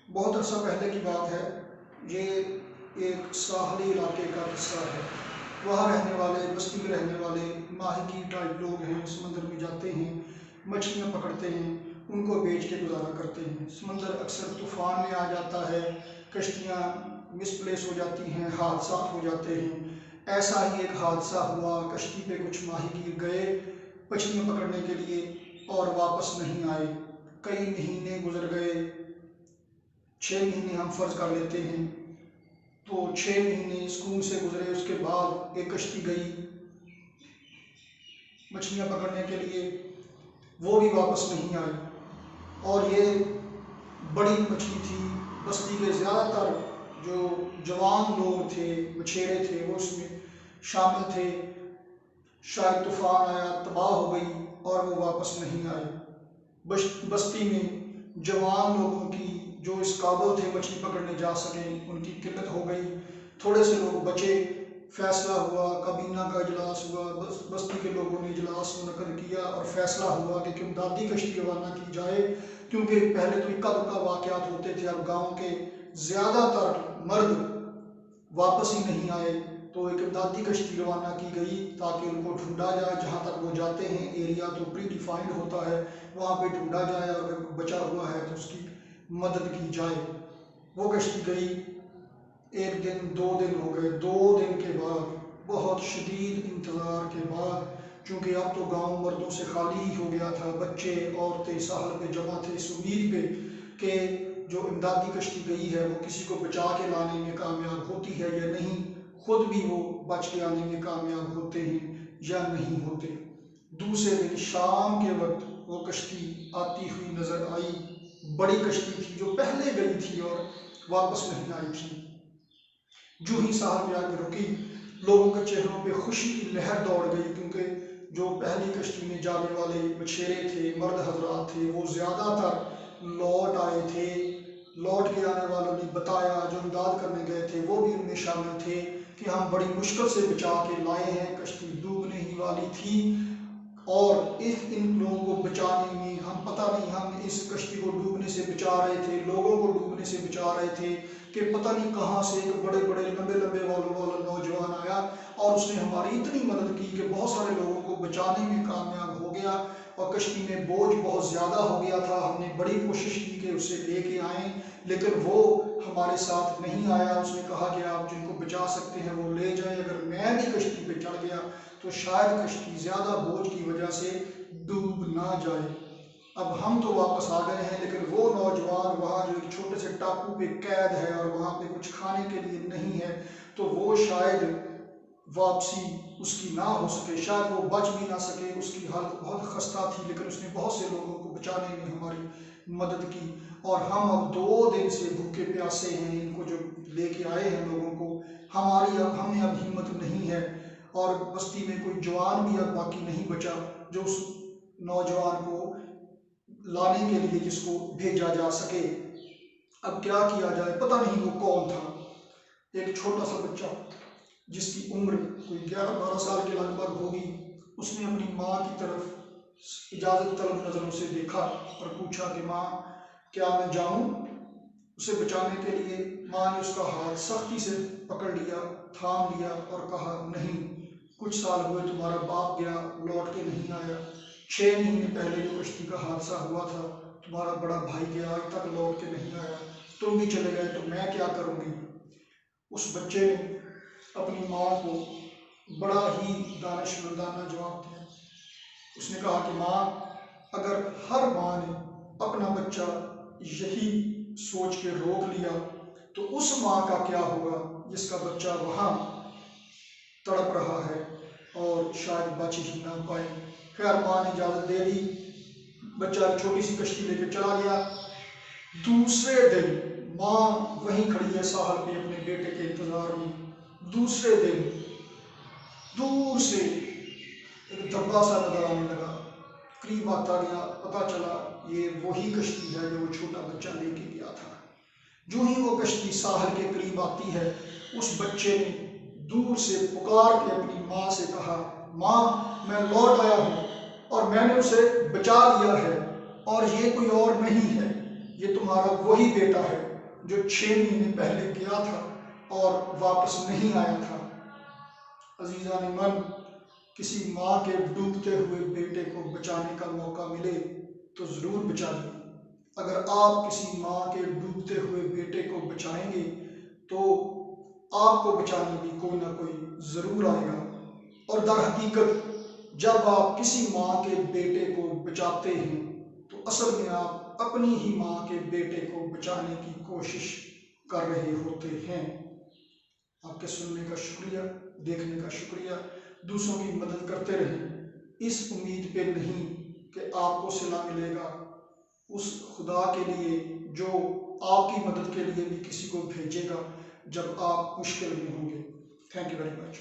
बहुत अरसा पहले की बात है। ये एक साहली इलाके का किस्सा है। वहाँ रहने वाले, बस्ती में रहने वाले माहिकी टाइप लोग हैं, समंदर में जाते हैं, मछलियाँ पकड़ते हैं, उनको बेच के गुजारा करते हैं। समंदर अक्सर तूफ़ान में आ जाता है, कश्तियाँ मिसप्लेस हो जाती हैं, हादसा हो जाते हैं। ऐसा ही एक हादसा हुआ। कश्ती पे कुछ माहिगीर गए मछलियाँ पकड़ने के लिए और वापस नहीं आए। कई महीने गुजर गए, 6 महीने हम फर्ज कर लेते हैं। तो 6 महीने सुकून से गुजरे। उसके बाद एक कश्ती गई मछलियाँ पकड़ने के लिए, वो भी वापस नहीं आई। और ये बड़ी मछली थी। बस्ती के ज़्यादातर जो जवान लोग थे, मछेरे थे, वो उसमें शामिल थे। शायद तूफान आया, तबाह हो गई और वो वापस नहीं आए। बस्ती में जवान लोगों की, जो इस काबिल थे मछली पकड़ने जा सकें, उनकी किल्लत हो गई। थोड़े से लोग बचे। फैसला हुआ, काबीना का इजलास हुआ, बस्ती के लोगों ने इजलास मुनक़द किया और फैसला हुआ कि इमदादी कश्ती रवाना की जाए। क्योंकि पहले तो इक्का दुक्का वाक़यात होते थे, अब गाँव के ज़्यादातर मर्द वापस ही नहीं आए। तो एक इमदादी कश्ती रवाना की गई ताकि उनको ढूंढा जाए। जहाँ तक वो जाते हैं एरिया तो प्री डिफाइंड होता है, वहाँ पे ढूंढा जाए और अगर बचा हुआ है तो उसकी मदद की जाए। वो कश्ती गई। 1 दिन 2 दिन हो गए। 2 दिन के बाद, बहुत शदीद इंतज़ार के बाद, चूँकि अब तो गांव मर्दों से खाली ही हो गया था, बच्चे औरतें साहल पे जमा थे इस उम्मीद पे कि जो इमदादी कश्ती गई है वो किसी को बचा के लाने में कामयाब होती है या नहीं, खुद भी वो बच के आने में कामयाब होते हैं या नहीं होते। दूसरे दिन शाम के वक्त वो कश्ती आती हुई नज़र आई। बड़ी कश्ती थी जो पहले गई थी और वापस नहीं आई थी। जो ही साहब पे आकर रुकी, लोगों के चेहरों पे खुशी की लहर दौड़ गई। क्योंकि जो पहली कश्ती में जाने वाले मछेरे थे, मर्द हजरात थे, वो ज़्यादातर लौट आए थे। लौट के आने वालों ने बताया, जो इमदाद करने गए थे वो भी उनमें शामिल थे, कि हम बड़ी मुश्किल से बचा के लाए हैं, कश्ती डूबने ही वाली थी और इन लोगों को बचाने में हम पता नहीं, हम इस कश्ती को डूबने से बचा रहे थे, लोगों को डूबने से बचा रहे थे, कि पता नहीं कहाँ से एक बड़े बड़े लंबे लंबे बालों वाला नौजवान आया और उसने हमारी इतनी मदद की कि बहुत सारे लोगों को बचाने में कामयाब हो गया। और कश्ती में बोझ बहुत ज़्यादा हो गया था। हमने बड़ी कोशिश की कि उसे लेके आएँ, लेकिन वो हमारे साथ नहीं आया। उसने कहा कि आप जिनको बचा सकते हैं वो ले जाएं, अगर मैं भी कश्ती पे चढ़ गया तो शायद कश्ती ज़्यादा बोझ की वजह से डूब ना जाए। अब हम तो वापस आ गए हैं, लेकिन वो नौजवान वहाँ जो एक छोटे से टापू पे कैद है और वहाँ पे कुछ खाने के लिए नहीं है, तो वो शायद वापसी उसकी ना हो सके, शायद वो बच भी ना सके। उसकी हालत बहुत खस्ता थी, लेकिन उसने बहुत से लोगों को बचाने में हमारी मदद की। और हम अब 2 दिन से भूखे प्यासे हैं, इनको जो लेके आए हैं लोगों को, हमें अब हिम्मत नहीं है। और बस्ती में कोई जवान भी अब बाकी नहीं बचा जो उस नौजवान को लाने के लिए जिसको भेजा जा सके। अब क्या किया जाए, पता नहीं वो कौन था। एक छोटा सा बच्चा जिसकी उम्र कोई 11-12 साल के लगभग होगी, उसने अपनी माँ की तरफ इजाज़त तलब नज़रों से देखा और पूछा कि माँ, क्या मैं जाऊँ? उसे बचाने के लिए माँ ने उसका हाथ सख्ती से पकड़ लिया, थाम लिया और कहा, नहीं, कुछ साल हुए तुम्हारा बाप गया, लौट के नहीं आया। 6 महीने पहले जो कश्ती का हादसा हुआ था, तुम्हारा बड़ा भाई गया, आज तक लौट के नहीं आया, तुम भी चले गए तो मैं क्या करूँगी। उस बच्चे ने अपनी माँ को बड़ा ही दानिशमंदाना जवाब दिया। उसने कहा कि माँ, अगर हर माँ ने अपना बच्चा यही सोच के रोक लिया तो उस माँ का क्या होगा जिसका बच्चा वहाँ तड़प रहा है और शायद बच ही ना पाए। खैर, माँ ने इजाज़त दे दी, बच्चा छोटी सी कश्ती लेकर चला गया। दूसरे दिन माँ वहीं खड़ी है साहल पे अपने बेटे के इंतज़ार में। दूसरे दिन दूर से एक धब्बा सा नजर आने लगा। करीब आता गया, पता चला ये वही कश्ती है जो वो छोटा बच्चा लेके गया था। जो ही वो कश्ती साहल के करीब आती है, उस बच्चे ने दूर से पुकार के अपनी माँ से कहा, माँ, मैं लौट आया हूँ और मैंने उसे बचा लिया है और ये कोई और नहीं है, ये तुम्हारा वही बेटा है जो 6 महीने पहले गया था और वापस नहीं आया था। अजीज़ान मन, किसी माँ के डूबते हुए बेटे को बचाने का मौका मिले तो ज़रूर बचाइए। अगर आप किसी माँ के डूबते हुए बेटे को बचाएंगे तो आपको बचाने भी कोई ना कोई ज़रूर आएगा। और दर हकीकत जब आप किसी माँ के बेटे को बचाते हैं तो असल में आप अपनी ही माँ के बेटे को बचाने की कोशिश कर रहे होते हैं। आपके सुनने का शुक्रिया, देखने का शुक्रिया। दूसरों की मदद करते रहें, इस उम्मीद पे नहीं कि आपको सिला मिलेगा, उस खुदा के लिए जो आपकी मदद के लिए भी किसी को भेजेगा जब आप मुश्किल में होंगे। Thank you very much.